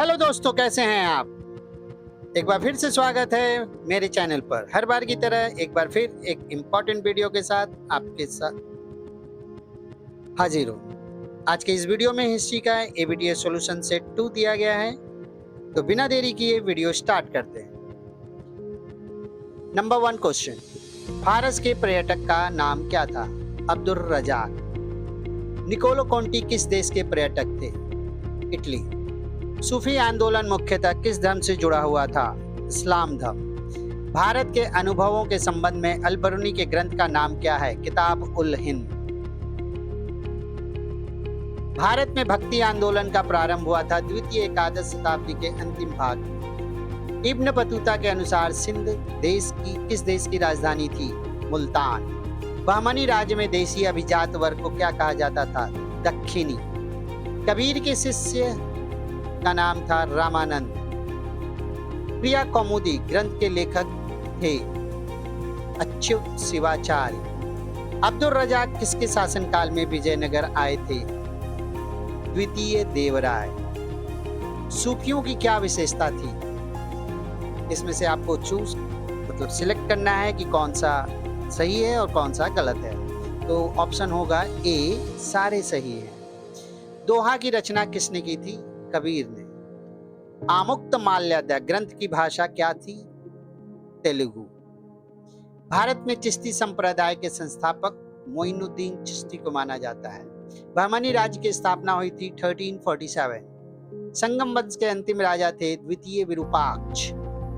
Hello दोस्तों, कैसे हैं आप। एक बार फिर से स्वागत है मेरे चैनल पर। हर बार की तरह एक बार फिर एक इम्पोर्टेंट वीडियो के साथ आपके साथ हाजिर हूँ। आज के इस वीडियो में हिस्ट्री का एबीटीए सॉल्यूशन सेट 2 दिया गया है, तो बिना देरी किए वीडियो स्टार्ट करते हैं। नंबर 1 क्वेश्चन, फारस के पर्यटक का नाम क्या था? अब्दुल रजाक। निकोलो कोंटी किस देश के पर्यटक थे? इटली। सूफी आंदोलन मुख्यतः किस धर्म से जुड़ा हुआ था? इस्लाम धर्म। भारत के अनुभवों के संबंध में अल-बरूनी के ग्रंथ का नाम क्या है? किताब उल हिंद। भारत में भक्ति आंदोलन का प्रारंभ हुआ था द्वितीय एकादश शताब्दी के अंतिम भाग में। इब्न बतूता के अनुसार सिंध देश की किस देश की राजधानी थी? मुल्तान। बहमनी राज्य में देशी अभिजात वर्ग को क्या कहा जाता था? दक्षिणी। कबीर के शिष्य का नाम था रामानंद। प्रिया कौमुदी ग्रंथ के लेखक थे अच्युत शिवाचार्य। अब्दुल रजाक किसके शासनकाल में विजयनगर आए थे? द्वितीय देवराय। सूफियों की क्या विशेषता थी? इसमें से आपको सिलेक्ट करना है कि कौन सा सही है और कौन सा गलत है। तो ऑप्शन होगा ए, सारे सही हैं। दोहा की रचना किसने की थी? कबीर ने। आमुक्त माल्यादा ग्रंथ की भाषा क्या थी? तेलुगु। भारत में चिश्ती संप्रदाय के संस्थापक मोइनुद्दीन चिश्ती को माना जाता है। बहमनी राज्य की स्थापना हुई थी 1347। संगम वंश के अंतिम राजा थे द्वितीय विरूपाक्ष।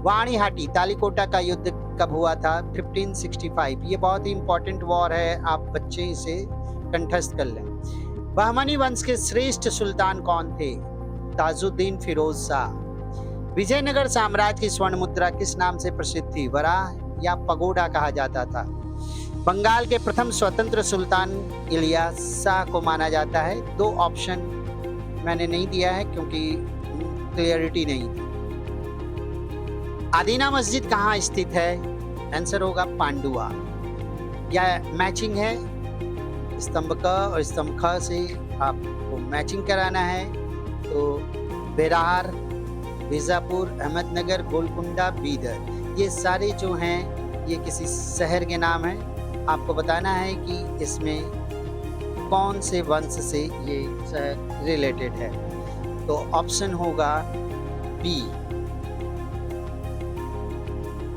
वाणीहाटी तालिकोटा का युद्ध कब हुआ था? 1565। ये बहुत ही इंपॉर्टेंट वॉर है, आप बच्चे इसे कंठस्थ कर लें। बहमनी वंश के श्रेष्ठ सुल्तान कौन थे? ताजुद्दीन फिरोज शाह। विजयनगर साम्राज्य की स्वर्ण मुद्रा किस नाम से प्रसिद्ध थी? वराह या पगोडा कहा जाता था। बंगाल के प्रथम स्वतंत्र सुल्तान इलियास शाह को माना जाता है। 2 ऑप्शन मैंने नहीं दिया है क्योंकि क्लियरिटी नहीं थी। आदीना मस्जिद कहाँ स्थित है? आंसर होगा पांडुआ। यह मैचिंग है, स्तंभ क और स्तंभ ख से आपको मैचिंग कराना है। तो बेरार, बीजापुर, अहमदनगर, गोलकुंडा, बीदर, ये सारे जो हैं ये किसी शहर के नाम हैं। आपको बताना है कि इसमें कौन से वंश से ये शहर रिलेटेड है। तो ऑप्शन होगा बी।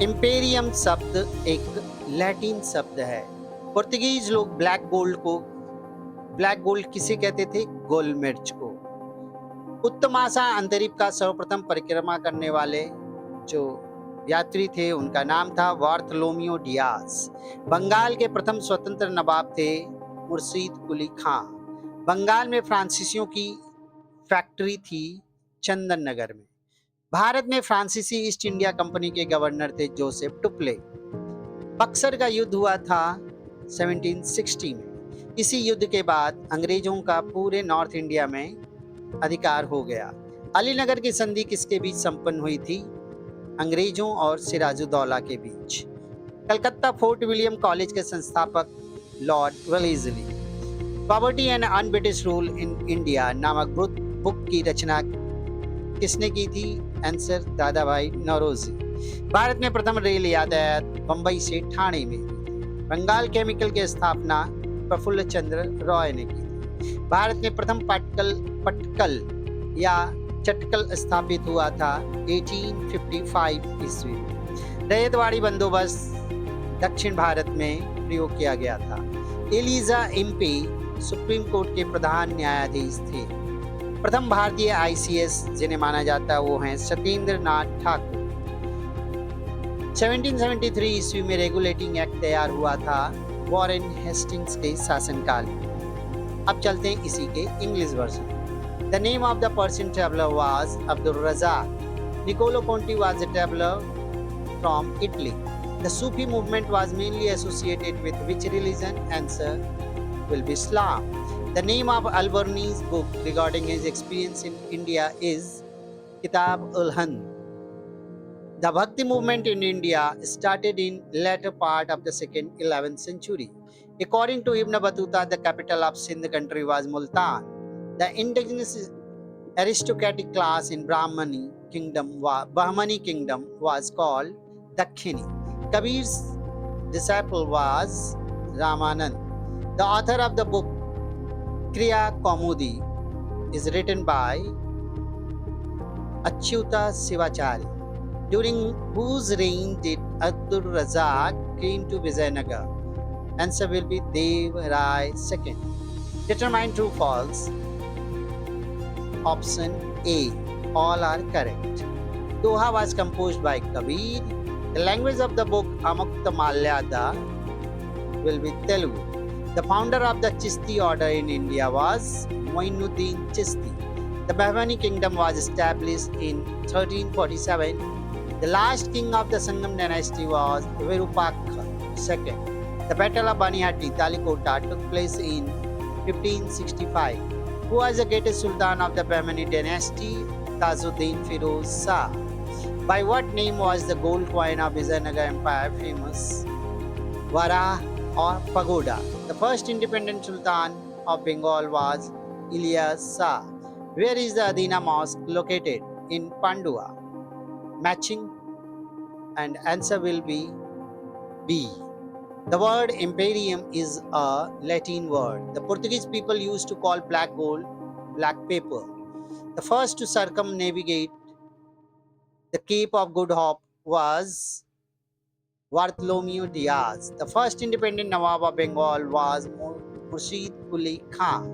इंपेरियम शब्द एक लैटिन शब्द है। पुर्तगीज लोग ब्लैक गोल्ड किसे कहते थे? गोल मिर्च को। उत्तमाशा अंतरिक्ष का सर्वप्रथम परिक्रमा करने वाले जो यात्री थे उनका नाम था बार्थोलोमेओ डियाज। बंगाल के प्रथम स्वतंत्र नवाब थे मुर्शीद कुली खां। बंगाल में फ्रांसीसियों की फैक्ट्री थी चंदन नगर में। भारत में फ्रांसीसी ईस्ट इंडिया कंपनी के गवर्नर थे जोसेफ टुपले। बक्सर का युद्ध हुआ था 1760 में। इसी युद्ध के बाद अंग्रेजों का पूरे नॉर्थ इंडिया में अधिकार हो गया। अलीनगर की संधि किसके बीच संपन्न हुई थी? अंग्रेजों और सिराजुद्दौला के बीच। कलकत्ता फोर्ट विलियम कॉलेज के संस्थापक Lord Wellesley. Poverty and un British rule in India नामक बुक की रचना किसने की थी? आंसर दादा भाई नौरोजी। भारत में प्रथम रेल यातायात बंबई से ठाणे में हुई थी। बंगाल केमिकल की स्थापना प्रफुल्ल चंद्र रॉय ने की थी। भारत में प्रथम पटकल या चटकल स्थापित हुआ था 1855 ईस्वी में। रैयतवाड़ी बंदोबस्त दक्षिण भारत में प्रयोग किया गया था। एलिजा इम्पे सुप्रीम कोर्ट के प्रधान न्यायाधीश थे। प्रथम भारतीय आईसीएस जिन्हें माना जाता है वो हैं सत्येंद्र नाथ ठाकुर। 1773 ईस्वी में रेगुलेटिंग एक्ट तैयार हुआ था वॉरेन हेस्टिंग्स के शासनकाल में। अब चलते हैं इसी के English version. The name of the Persian traveler was Abdul Razak. Niccolo Conti was a traveler from Italy. The Sufi movement was mainly associated with which religion? Answer will be Islam. The name of Al-Biruni's book regarding his experience in India is Kitab ul-Hind. The Bhakti movement in India started in latter part of the 11th century. According to Ibn Battuta, the capital of Sindh country was Multan. The indigenous aristocratic class in Bahmani kingdom was called Dakhini. Kabir's disciple was Ramanand. The author of the book Kriya Kaumudi is written by Achyuta Sivachari. During whose reign did Abdul Razak came to Vijayanagar? Answer will be Dev Rai II. Determine true false. Option A. All are correct. Doha was composed by Kabir. The language of the book Amukta Malyada will be Telugu. The founder of the Chishti order in India was Moinuddin Chishti. The Bahmani kingdom was established in 1347. The last king of the Sangam dynasty was Virupakha II. The Battle of Banihatti, Talikota took place in 1565. Who was the greatest Sultan of the Bahmani dynasty? Tajuddin Firoz Shah. By what name was the gold coin of Vijayanagar Empire famous? Vara or Pagoda. The first independent Sultan of Bengal was Ilyas Shah. Where is the Adina Mosque located? In Pandua. Matching, and answer will be B. The word imperium is a Latin word. The Portuguese people used to call black gold black paper. The first to circumnavigate the Cape of Good Hope was Bartholomew Diaz. The first independent Nawab of Bengal was Murshid Quli Khan.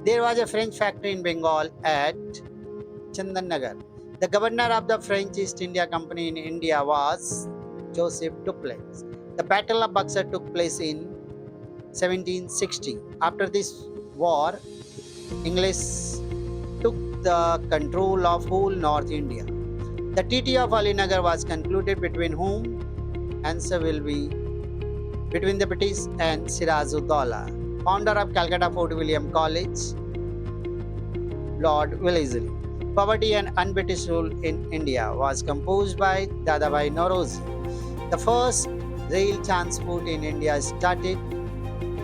There was a French factory in Bengal at Chandannagar. The governor of the French East India Company in India was Joseph Dupleix. The Battle of Buxar took place in 1760. After this war, English took the control of whole North India. The Treaty of Alinagar was concluded between whom? Answer will be between the British and Siraj-ud-Daulah. Founder of Calcutta Fort William College, Lord Wellesley. Poverty and un-British rule in India was composed by Dadabhai Naorozi. The first rail transport in India started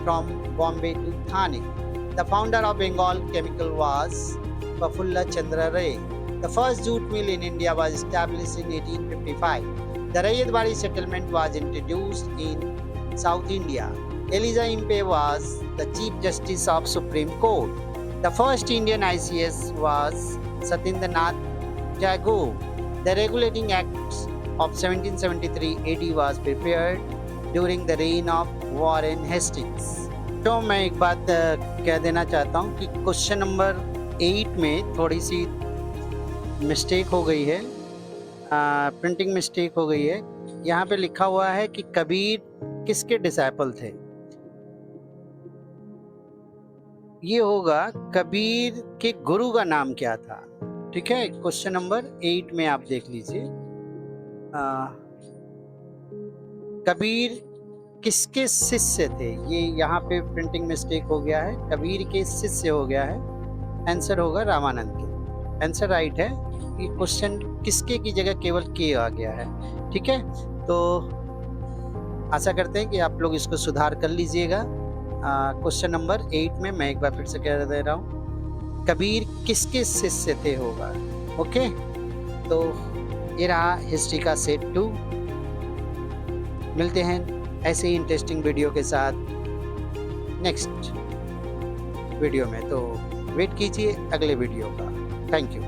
from Bombay to Thane. The founder of Bengal Chemical was Prafulla Chandra Ray. The first jute mill in India was established in 1855. The Rayadwari settlement was introduced in South India. Eliza Impe was the Chief Justice of Supreme Court. The first Indian ICS was Satyendra Tagore. The Regulating Act of 1773 AD was prepared during the reign of Warren Hastings. तो मैं एक बात कह देना चाहता हूँ कि question number 8 में थोड़ी सी मिस्टेक हो गई है, प्रिंटिंग मिस्टेक हो गई है। यहाँ पे लिखा हुआ है कि कबीर किसके डिसाइपल थे। ये होगा कबीर के गुरु का नाम क्या था। ठीक है, क्वेश्चन नंबर 8 में आप देख लीजिए, कबीर किसके शिष्य थे। ये यहाँ पे प्रिंटिंग मिस्टेक हो गया है, कबीर के शिष्य हो गया है। आंसर होगा रामानंद के। आंसर राइट है। ये क्वेश्चन किसके की जगह केवल के आ गया है। ठीक है, तो आशा करते हैं कि आप लोग इसको सुधार कर लीजिएगा। क्वेश्चन नंबर 8 में मैं एक बार फिर से कह दे रहा हूँ, कबीर किसके शिष्य थे होगा। ओके, तो ये रहा हिस्ट्री का सेट 2। मिलते हैं ऐसे ही इंटरेस्टिंग वीडियो के साथ नेक्स्ट वीडियो में, तो वेट कीजिए अगले वीडियो का। Thank you.